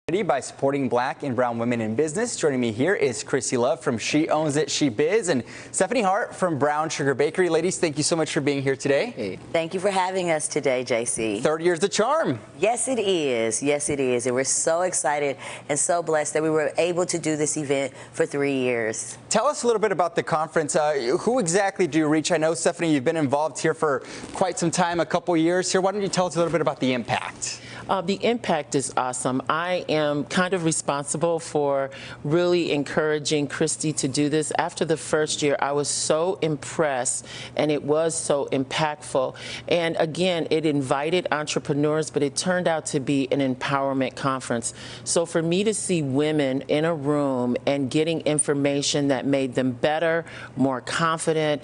By supporting Black and brown women in business. Joining me here is Christi from She Owns It, She Biz, and Stephanie Hart from Brown Sugar Bakery. Ladies, thank you so much for being here today. Hey. Thank you for having us today, JC. 30 years the charm. Yes, it is. Yes, it is. And we're so excited and so blessed that we were able to do this event for 3 years. Tell us a little bit about the conference. Who exactly do you reach? I know, Stephanie, you've been involved here for quite some time, a couple years here. Why don't you tell us a little bit about the impact? The impact is awesome. I am kind of responsible for really encouraging Christi to do this. After the first year, I was so impressed, and it was so impactful. And again, it invited entrepreneurs, but it turned out to be an empowerment conference. So for me to see women in a room and getting information that made them better, more confident,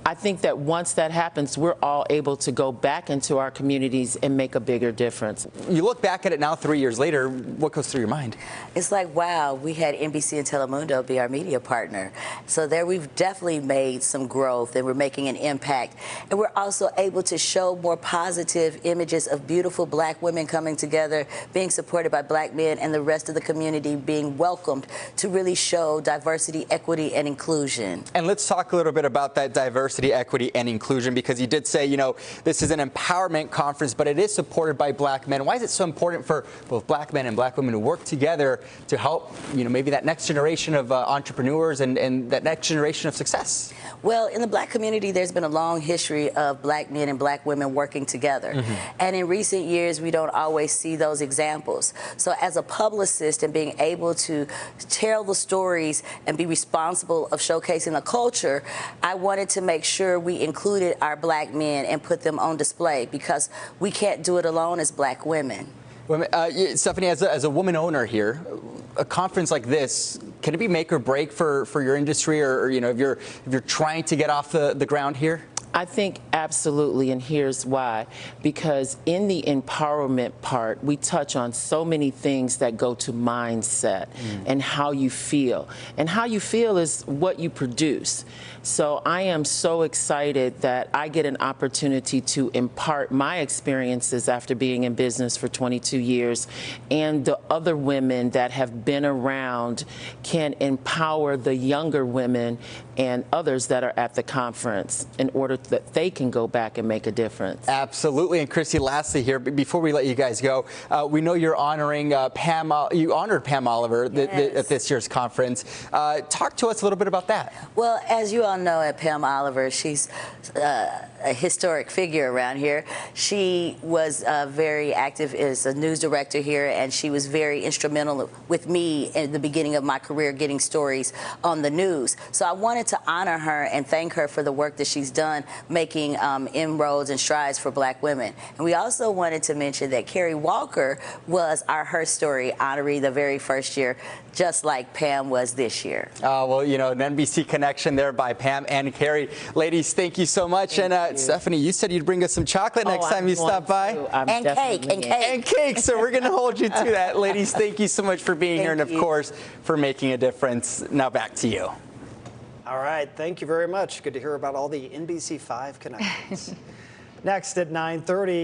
I think that once that happens, we're all able to go back into our communities and make a bigger difference. You look back at it now 3 years later, what goes through your mind? It's like, wow, we had NBC and Telemundo be our media partner. So there we've definitely made some growth, and we're making an impact. And we're also able to show more positive images of beautiful Black women coming together, being supported by Black men, and the rest of the community being welcomed to really show diversity, equity, and inclusion. And let's talk a little bit about that diversity, equity, and inclusion, because you did say, you know, this is an empowerment conference, but it is supported by Black men. Why is it so important for both Black men and Black women to work together to help, you know, maybe that next generation of entrepreneurs and that next generation of success? Well, in the Black community, there's been a long history of Black men and Black women working together. And in recent years, we don't always see those examples. So as a publicist and being able to tell the stories and be responsible of showcasing the culture, I wanted to make sure we included our Black men and put them on display, because we can't do it alone as Black women. Stephanie, as a woman owner here, a conference like this, can it be make or break for your industry, or you know, if you're trying to get off the ground here? I think absolutely, and here's why. Because in the empowerment part, we touch on so many things that go to mindset and how you feel. And how you feel is what you produce. So I am so excited that I get an opportunity to impart my experiences after being in business for 22 years, and the other women that have been around can empower the younger women and others that are at the conference in order that they can go back and make a difference. Absolutely. And Christi, lastly here, before we let you guys go, we know you're honoring Pam. You honored Pam Oliver at this year's conference. Talk to us a little bit about that. Well, as you all know, at Pam Oliver, she's a historic figure around here. She was very active as a news director here, and she was very instrumental with me in the beginning of my career getting stories on the news. So I wanted to honor her and thank her for the work that she's done making inroads and strides for Black women. And we also wanted to mention that Carrie Walker was our Her Story honoree the very first year, just like Pam was this year. Well, you know, an NBC connection there by Pam and Carrie. Ladies, thank you so much. And Stephanie, you said you'd bring us some chocolate next time you stop by. And cake, and cake. And cake. So we're going to hold you to that. Ladies, thank you so much for being here, and of course, for making a difference. Now back to you. All right, thank you very much. Good to hear about all the NBC5 connections. Next at 9:30.